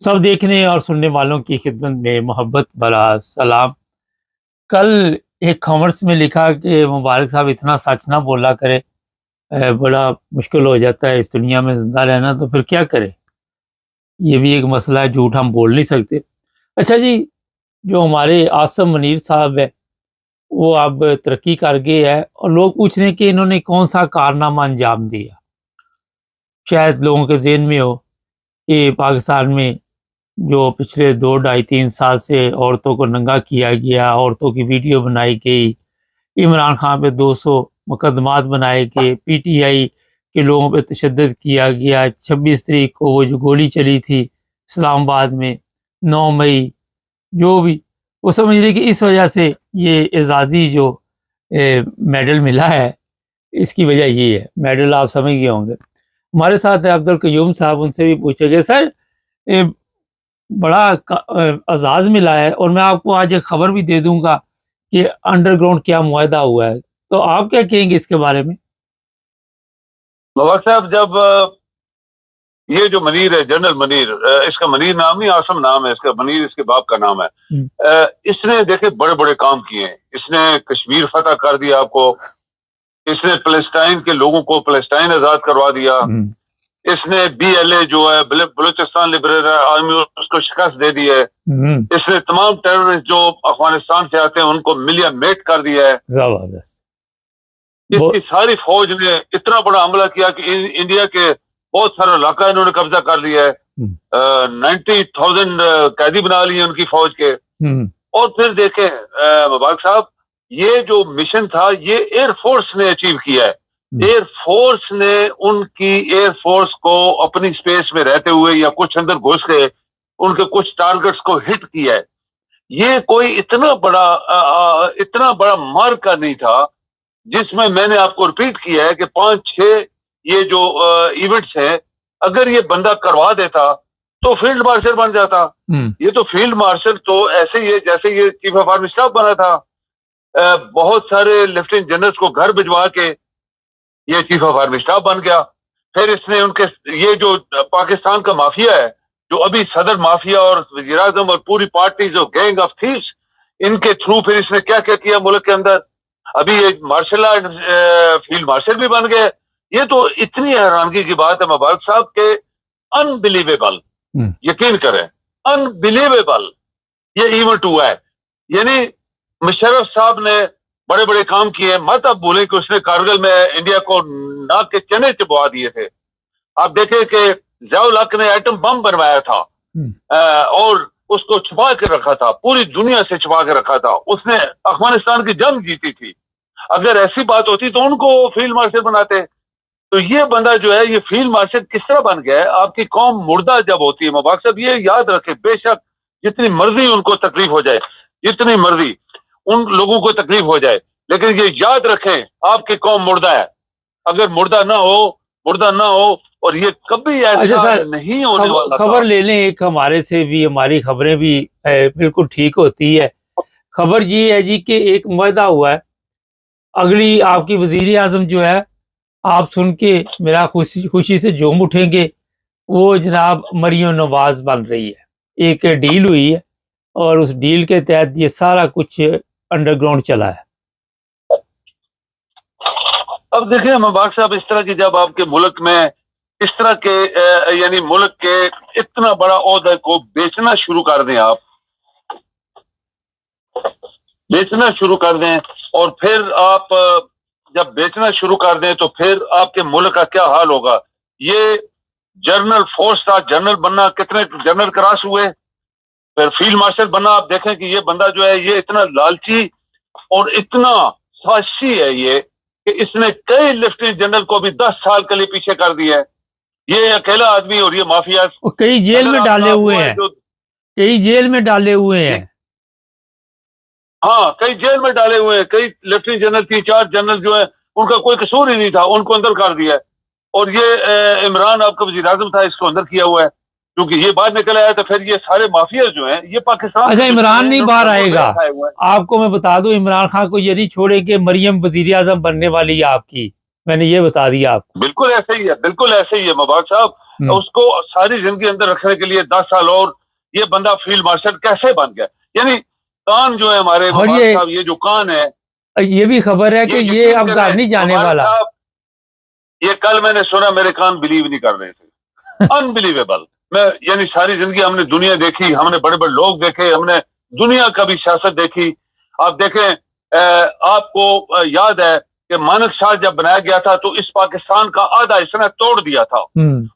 सब देखने और सुनने वालों की खिदमत में मोहब्बत भरा सलाम। कल एक कॉमर्स में लिखा कि मुबारक साहब इतना सच ना बोला करे, बड़ा मुश्किल हो जाता है इस दुनिया में ज़िंदा रहना, तो फिर क्या करें? ये भी एक मसला है, झूठ हम बोल नहीं सकते। अच्छा जी, जो हमारे आसिम मुनीर साहब है, वो अब तरक्की कर गए हैं और लोग पूछ रहे हैं कि इन्होंने कौन-सा कारनामा अंजाम दिया? शायद लोगों के ज़हन में हो कि पाकिस्तान में जो पिछले 2 ढाई 3 साल से औरतों को नंगा किया गया, औरतों की वीडियो बनाई गई, इमरान खान पे 200 मुकदमात बनाए गए, पीटीआई के लोगों पे तशद्दुद किया गया, 26 तारीख को वो जो गोली चली थी इस्लामाबाद में, 9 मई, जो भी, वो समझ लीजिए कि इस वजह से ये एजाज़ी जो मेडल मिला है, इसकी वजह ये है। मेडल आप समझ गए होंगे। हमारे साथ है अब्दुल क़य्यूम साहब, उनसे भी पूछेंगे। सर, ए, बड़ा एजाज़ मिला है और मैं आपको आज एक खबर भी दे दूंगा कि अंडरग्राउंड क्या मुआहदा हुआ है, तो आप क्या कहेंगे इसके बारे में? मुबारक साहब, जब ये जो मनीर है, जनरल मनीर, इसका मनीर नाम नहीं, आसम नाम है इसका, मनीर इसके बाप का नाम है। इसने देखे बड़े बड़े काम किए हैं। इसने कश्मीर फतह कर दिया आपको, इसने फलस्तीन के लोगों को फलस्तीन आजाद करवा दिया, इसने BLA जो है बलूचिस्तान लिबरेशन आर्मी, उसको शिकस्त दे दी है। इसने तमाम टेररिस्ट जो अफगानिस्तान से आते हैं उनको मिलिया मेट कर दिया है। जबरदस्त। इसकी सारी फौज ने इतना बड़ा हमला किया कि इंडिया के बहुत सारा इलाका इन्होंने कब्जा कर लिया है। 90,000 कैदी बना लिए उनकी फौज के। और फिर देखें मुबारक साहब, ये जो मिशन था ये एयरफोर्स ने अचीव किया है। एयरफोर्स ने उनकी एयरफोर्स को अपनी स्पेस में रहते हुए या कुछ अंदर घुस के उनके कुछ टारगेट्स को हिट किया है। ये कोई इतना बड़ा मार्का नहीं था, जिसमें मैंने आपको रिपीट किया है कि 5-6 ये जो इवेंट्स हैं, अगर ये बंदा करवा देता तो फील्ड मार्शल बन जाता। ये तो फील्ड मार्शल तो ऐसे ही है जैसे ये चीफ ऑफ आर्मी स्टाफ बना था। बहुत सारे लेफ्टिनेंट जनरल्स को घर भिजवा के ये चीफ ऑफ आर्मी स्टाफ बन गया। फिर इसने उनके ये जो पाकिस्तान का माफिया है, जो अभी सदर माफिया और वज़ीर आज़म और पूरी पार्टी जो गैंग ऑफ थीव्स, इनके थ्रू फिर इसने क्या क्या किया मुल्क के अंदर। अभी ये मार्शल आर्ट फील्ड मार्शल भी बन गए। ये तो इतनी हैरानगी की बात है मुबारक साहब के अनबिलीवेबल, यकीन करें, अनबिलीवेबल ये इवेंट हुआ है। यानी मुशर्रफ साहब ने बड़े बड़े काम किए। मत अब बोले कि उसने कारगिल में इंडिया को नाक के चने चबवा दिए थे। आप देखें कि ज़ियाउल हक ने एटम बम बनवाया था और उसको छुपा के रखा था, पूरी दुनिया से छुपा के रखा था। उसने अफगानिस्तान की जंग जीती थी। अगर ऐसी बात होती तो उनको फील्ड मार्शल बनाते। तो ये बंदा जो है, ये फील्ड मार्शल किस तरह बन गया है? आपकी कौम मुर्दा जब होती है मुबारक साहब, ये याद रखें, बेशक जितनी मर्जी उनको तकलीफ हो जाए, जितनी मर्जी उन लोगों को तकलीफ हो जाए, लेकिन ये याद रखें आपकी कौम मुर्दा है। अगर मुर्दा ना हो और ये कभी ऐसा नहीं होने वाला। खबर ले लें एक हमारे से भी, हमारी खबरें भी बिल्कुल ठीक होती है। खबर ये है जी कि एक मुआहदा हुआ है, अगली आपकी वजीर आजम जो है, आप सुन के मेरा खुशी से झूम उठेंगे, वो जनाब मरियम नवाज बन रही है। एक डील हुई है और उस डील के तहत ये सारा कुछ अंडरग्राउंड चला है। अब देखिए मुबारक साहब, इस तरह की जब आपके मुल्क में इस तरह के यानी मुल्क के इतना बड़ा ओहदा को बेचना शुरू कर दें, आप बेचना शुरू कर दें, और फिर आप जब बेचना शुरू कर दें तो फिर आपके मुल्क का क्या हाल होगा। ये जनरल फोर्स था, जनरल बनना, कितने जनरल क्रॉस हुए, फिर फील्ड मार्शल बना। आप देखें कि ये बंदा जो है, ये इतना लालची और इतना साजिशी है ये कि इसने कई लेफ्टिनेंट जनरल को भी 10 साल के लिए पीछे कर दिया है। ये अकेला आदमी और ये माफिया कई जेल में डाले हुए हैं, कई जेल में डाले हुए हैं। हाँ, कई जेल में डाले हुए हैं। कई लेफ्टिनेंट जनरल, 3-4 जनरल जो है, उनका कोई कसूर ही नहीं था, उनको अंदर कर दिया है। और ये इमरान आपका वज़ीर आज़म था, इसको अंदर किया हुआ है, क्योंकि ये बाहर निकल आया। तो फिर ये सारे माफिया जो हैं, ये पाकिस्तान। अच्छा, इमरान नहीं बाहर आएगा? आपको मैं बता दूं, इमरान खान को ये नहीं छोड़ेंगे, मरियम वज़ीर आज़म बनने वाली है आपकी, मैंने ये बता दिया आपको। बिल्कुल ऐसे ही है, बिल्कुल ऐसे ही है मुबारक साहब। उसको सारी जिंदगी अंदर रखने के लिए 10 साल और ये बंदा फील्ड मार्शल कैसे बन गया? यानी कान जो है हमारे साहब, ये जो कान है, ये भी खबर है कि ये अफगानी जाने वाला। ये कल मैंने सुना, मेरे कान बिलीव नहीं कर रहे थे। अनबिलीवेबल। मैं यानी सारी जिंदगी हमने दुनिया देखी, हमने बड़े बड़े लोग देखे, हमने दुनिया का भी सियासत देखी। आप देखें, आपको याद है कि मानक शाह जब बनाया गया था तो इस पाकिस्तान का आधा इसने तोड़ दिया था।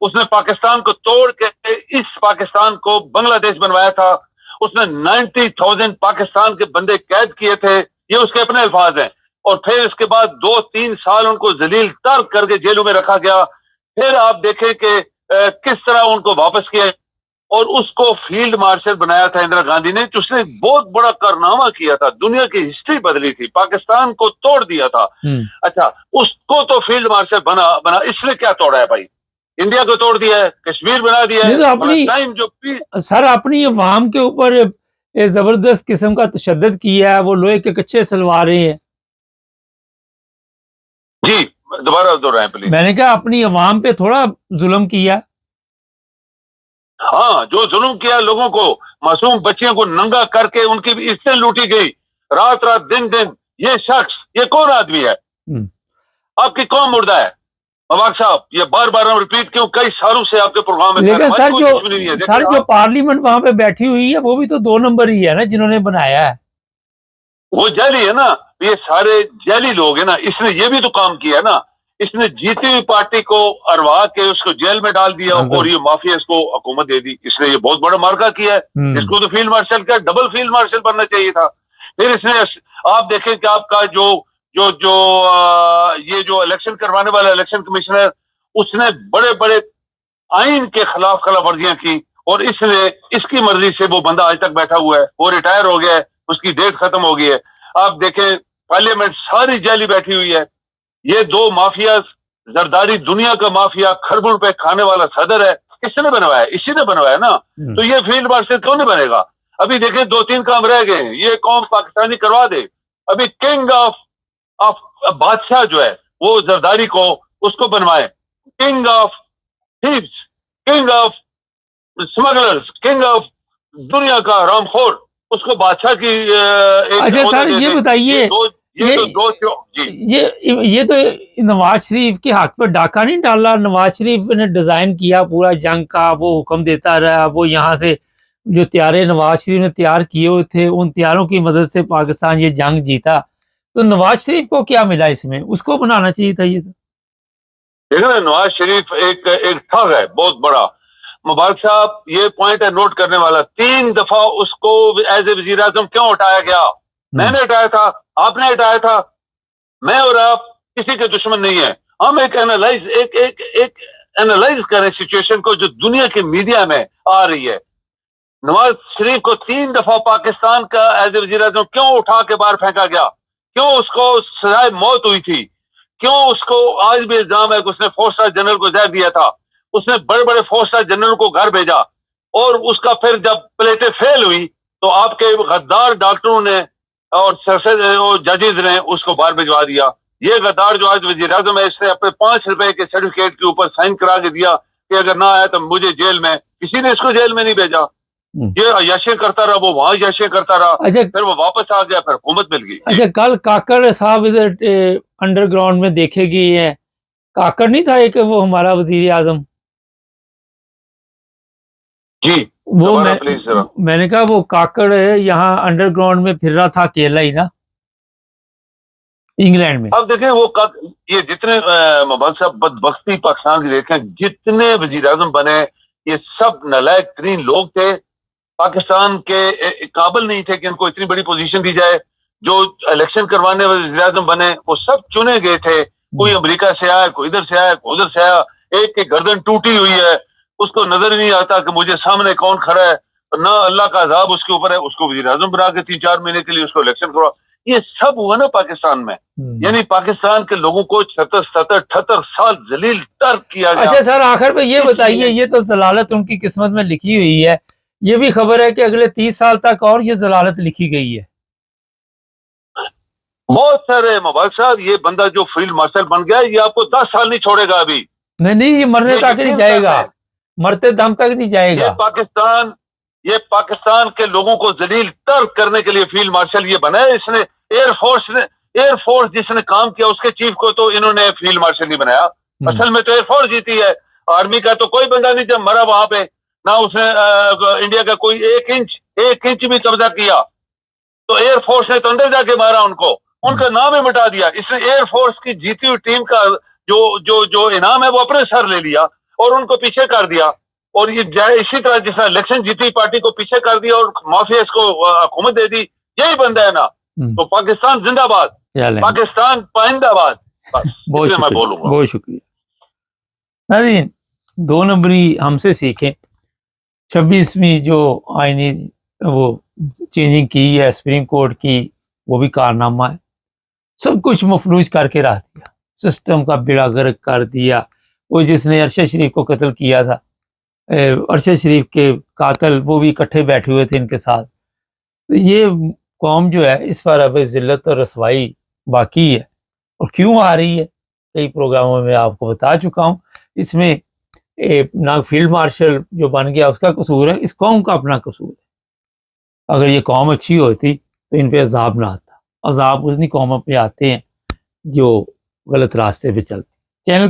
उसने पाकिस्तान को तोड़ के इस पाकिस्तान को बांग्लादेश बनवाया था। उसने 90,000 पाकिस्तान के बंदे कैद किए थे, ये उसके अपने अल्फाज हैं। और फिर इसके बाद 2-3 साल उनको जलील तर्क करके जेलों में रखा गया। फिर आप देखें कि किस तरह उनको वापस किया और उसको फील्ड मार्शल बनाया था इंदिरा गांधी ने। उसने बहुत बड़ा कारनामा किया था, दुनिया की हिस्ट्री बदली थी, पाकिस्तान को तोड़ दिया था। अच्छा, उसको तो फील्ड मार्शल बना इसलिए क्या तोड़ा है भाई? इंडिया को तोड़ दिया है, कश्मीर बना दिया है। तो अपनी टाइम जो सर अपनी अवाम के ऊपर जबरदस्त किस्म का तशद्दुद किया है, वो लोहे के कच्चे सलवारें हैं। जी, दोबारा दोहराएं प्लीज। मैंने कहा अपनी अवाम पे थोड़ा जुल्म किया। हाँ, जो जुल्म किया लोगों को, मासूम बच्चियों को नंगा करके उनकी इज्जतें लूटी गई, रात रात दिन दिन। ये शख्स, ये कौन आदमी है? आपकी कौन मुर्दा है? मबारक साहब, ये बार बार हम रिपीट क्यों, कई सालों से आपके प्रोग्राम में। लेकिन सर जो पार्लियामेंट वहां पे बैठी हुई है वो भी तो 2 नंबर ही है ना, जिन्होंने बनाया है। वो जाली है ना, ये सारे जाली लोग है ना। इसने ये भी तो काम किया है ना, इसने जीती हुई पार्टी को अरवा के उसको जेल में डाल दिया और ये माफिया इसको हुकूमत दे दी। इसने ये बहुत बड़ा मार्का किया है। इसको तो फील्ड मार्शल का डबल फील्ड मार्शल बनना चाहिए था। फिर इसने, आप देखें कि आपका ये जो इलेक्शन करवाने वाला इलेक्शन कमिश्नर, उसने बड़े बड़े आइन के खिलाफ खिलाफवर्जियां की और इसने इसकी मर्जी से वो बंदा आज तक बैठा हुआ है। वो रिटायर हो गया है, उसकी डेट खत्म हो गई है। आप देखें पार्लियामेंट सारी जाली बैठी हुई है। ये 2 माफिया, जरदारी दुनिया का माफिया, खरबुल पे खाने वाला सदर है। किसने बनवाया? इसी ने बनवाया ना। तो ये फील्ड मार्शल क्यों नहीं बनेगा? अभी देखें 2-3 काम रह गए, ये कौम पाकिस्तानी करवा दे। अभी किंग ऑफ बादशाह जो है वो जरदारी को उसको बनवाए king of thieves, king of smugglers, king of दुनिया का हरामखोर, उसको बादशाह की अच्छा सर ये बताइए, ये तो नवाज शरीफ के हक पर डाका नहीं डाला? नवाज शरीफ ने डिजाइन किया पूरा जंग का, वो हुक्म देता रहा, वो यहाँ से जो तैयारे नवाज शरीफ ने तैयार किए हुए थे उन तैयारों की मदद से पाकिस्तान ये जंग जीता। तो नवाज शरीफ को क्या मिला इसमें? उसको बनाना चाहिए था ये। तो देखो ना, नवाज शरीफ एक ठग है बहुत बड़ा। मुबारक साहब, ये पॉइंट है नोट करने वाला। 3 दफा उसको एज ए वजीर आजम क्यों हटाया गया? मैंने हटाया था, आपने हटाया था। मैं और आप किसी के दुश्मन नहीं है। हम एक एनालाइज करें सिचुएशन को जो दुनिया की मीडिया में आ रही है। नवाज शरीफ को 3 दफा पाकिस्तान का एज ए वजीर आजम क्यों उठा के बाहर फेंका गया? क्यों उसको सजाए मौत हुई थी? क्यों उसको आज भी इल्जाम है कि उसने 4 स्टार जनरल को जहर दिया था? उसने बड़े बड़े 4 स्टार जनरल को घर भेजा और उसका फिर जब प्लेटें फेल हुई तो आपके गद्दार डॉक्टरों ने और जजेज ने उसको बाहर भिजवा दिया। ये गद्दार जो आज वजीर आजम है, इसने अपने 5 रुपए के सर्टिफिकेट के ऊपर साइन करा के दिया कि अगर ना आया तो मुझे जेल में। किसी ने इसको जेल में नहीं भेजा। ये अय्याशी करता रहा, वो वहां अय्याशी करता रहा। अच्छा, फिर वो वापस आ गया, फिर हुकूमत मिल गई। अच्छा, कल काकड़ साहब इधर अंडरग्राउंड में देखे गए हैं। काकड़ नहीं था एक वो हमारा वजीर आजम? जी, वो मैंने कहा वो काकड़ यहाँ अंडरग्राउंड में फिर रहा था अकेला ही ना, इंग्लैंड में। अब देखें वो ये जितने मुबारक साहब बदबख्ती पाकिस्तान की देखें, जितने वजीर आजम बने ये सब नालायक तरीन लोग थे। पाकिस्तान के काबिल नहीं थे कि इनको इतनी बड़ी पोजीशन दी जाए। जो इलेक्शन करवाने वाले वजीर आजम बने वो सब चुने गए थे। कोई अमेरिका से आया, कोई इधर से आया, कोई उधर से आया। एक की गर्दन टूटी हुई है, उसको नजर नहीं आता कि मुझे सामने कौन खड़ा है, ना अल्लाह का अजाब उसके ऊपर है। उसको वजीर आजम बना के 3-4 महीने के लिए उसको इलेक्शन करवा। ये सब हुआ ना पाकिस्तान में। यानी पाकिस्तान के लोगों को 76-78 साल जलील तर्क किया गया। अच्छा सर, आखिर में ये बताइए, ये तो जलालत उनकी किस्मत में लिखी हुई है। ये भी खबर है कि अगले 30 साल तक और ये जलालत लिखी गई है। बहुत सारे मुबारक साहब, ये बंदा जो फील्ड मार्शल बन गया ये आपको 10 साल नहीं छोड़ेगा। अभी नहीं, ये मरने तक नहीं जाएगा। मरते दम तक नहीं जाएगा। ये पाकिस्तान के लोगों को जलील तर करने के लिए फील्ड मार्शल ये बना है। इसने एयरफोर्स जिसने काम किया उसके चीफ को तो इन्होंने फील्ड मार्शल नहीं बनाया। असल में तो एयरफोर्स जीती है, आर्मी का तो कोई बंदा नहीं जब मरा वहां पे, ना उसने इंडिया का कोई एक इंच भी कब्जा किया। तो एयरफोर्स ने तो अंदर जाके मारा उनको, उनका नाम ही मिटा दिया। इसने एयरफोर्स की जीती हुई टीम का जो इनाम है वो अपने सर ले लिया और उनको पीछे कर दिया। और ये इसी तरह जिस इलेक्शन जीती पार्टी को पीछे कर दिया और माफिया को हुकूमत दे दी, यही बंदा है ना। तो पाकिस्तान जिंदाबाद, पाकिस्तान पाइंदाबाद। बस मैं बोलूंगा। बहुत शुक्रिया नाज़रीन। 2 नंबरी हमसे सीखें। 26वीं जो आईनी वो चेंजिंग की है सुप्रीम कोर्ट की, वो भी कारनामा है। सब कुछ मफलूज करके रख दिया, सिस्टम का बेड़ा गर्क कर दिया। वो जिसने अरशद शरीफ को कत्ल किया था, अरशद शरीफ के कातिल वो भी इकट्ठे बैठे हुए थे इनके साथ। तो ये कौम जो है इस पर अब जिल्लत और रसवाई बाकी है। और क्यों आ रही है, कई प्रोग्रामों में आपको बता चुका हूँ। इसमें ना फील्ड मार्शल जो बन गया उसका कसूर है, इस कौम का अपना कसूर है। अगर ये कौम अच्छी होती तो इन पे अजाब ना आता। अजाब उन्हीं कौमों पे आते हैं जो गलत रास्ते पे चलती। चैनल